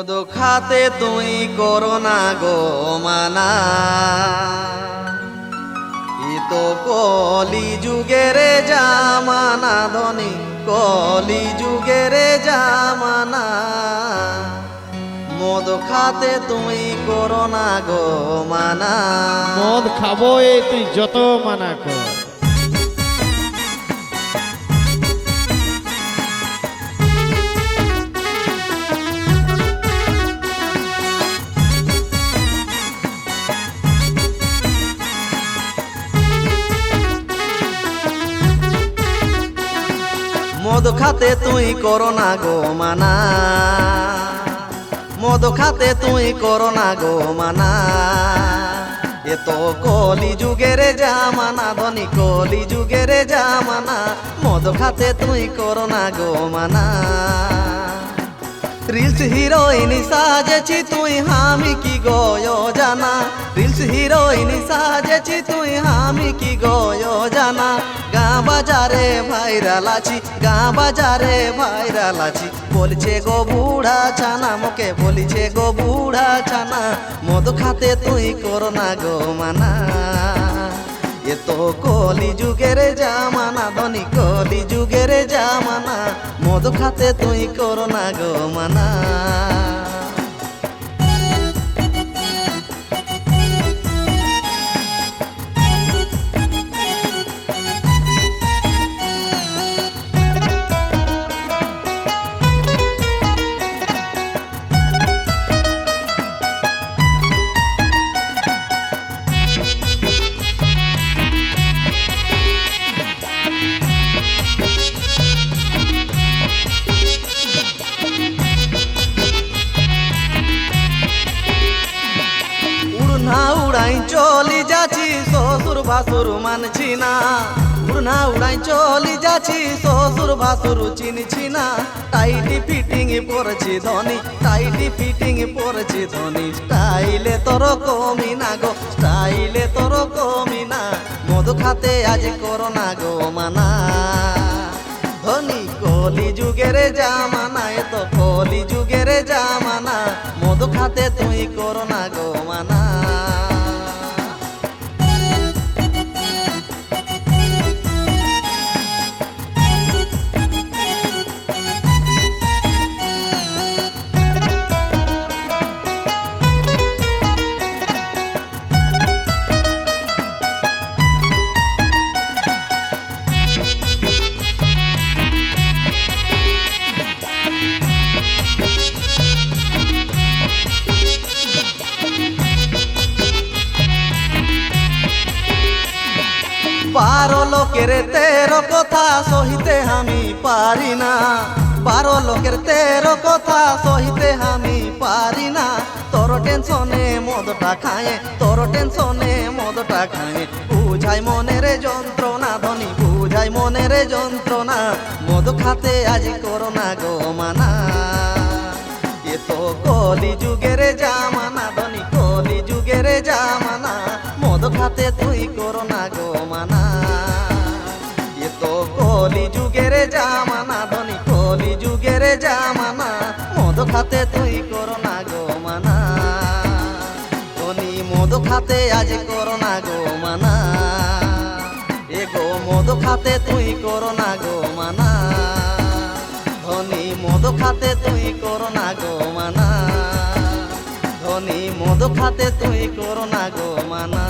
মদ খাতে তুই করো না গো মানা, ই তো কলি যুগের জামানা ধনী, কলি যুগের জামানা। মদ খাতে তুই করো না গো মানা। মদ খাবো এই তুই যত মানা কর। মদ খাতে তুই করো না গো মানা, মদ খাতে তুই করো না গো মানা। এ তো কলি যুগের জামানা ধনী, কলি যুগের জামানা। মদ খাতে তুই করো না গো মানা। রিলস হিরোইন সাজেছি তুই আমি কি গয় জানা, রিলস হিরোইন সাজেছি তুই আমি কি গয় জানা। গাঁ বাজারে ভাইরাল আছি, গাঁ বাজারে ভাইরাল আছি। বলছে গো বুড়া ছানা, মোকে বলিছে গো বুড়া ছানা। মদ খাতে তুই করো না গো মানা। এ তো কলি যুগের জামানা ধনী, কলি যুগের জামানা। মদ খাতে তুই করো না গো মানা। উড়াই চলি যাচ্ছি শ্বশুর ভাসুর মানছি না, উড়না উড়াই চলি যাচ্ছি শ্বশুর ভাসুর চিনছি না। টাইটি ফিটিং পড়ছি ধনী, টাইটি ফিটিং পড়ছি ধনী। স্টাইলে তোর কমি না গো, স্টাইলে তোর কমি না। মদ খাতে আজ করো না গো মানা ধনী, কলি যুগের জামানা। এ তো কলি যুগের জামানা। মদ খাতে তুই করো না গো মানা। বারো লোকের তেরো কথা সহিতে আমি পারি না, বারো লোকের তেরো কথা সহিতে আমি পারি না। তোর টেনশনে মদটা খায়, তোর টেনশনে মদটা খায়। বুঝাই মনের যন্ত্রণা ধনী, বুঝাই মনের যন্ত্রণা। মদ খাতে আজ করো না গো মানা। এ তো কলি যুগের জামানা ধনী, কলি যুগের জামানা। মদ খাতে তুই করো না গো মানা। এ তো কলি যুগের জামানা ধনী, কলি যুগের জামানা। মদ খাতে তুই করো না গো মানা ধনী, মদ খাতে আজ করো না গো মানা। এ গো মদ খাতে তুই করো না গো মানা ধনী, মদ খাতে তুই করো না গো মানা ধনী, মদ খাতে তুই করো না গো মানা।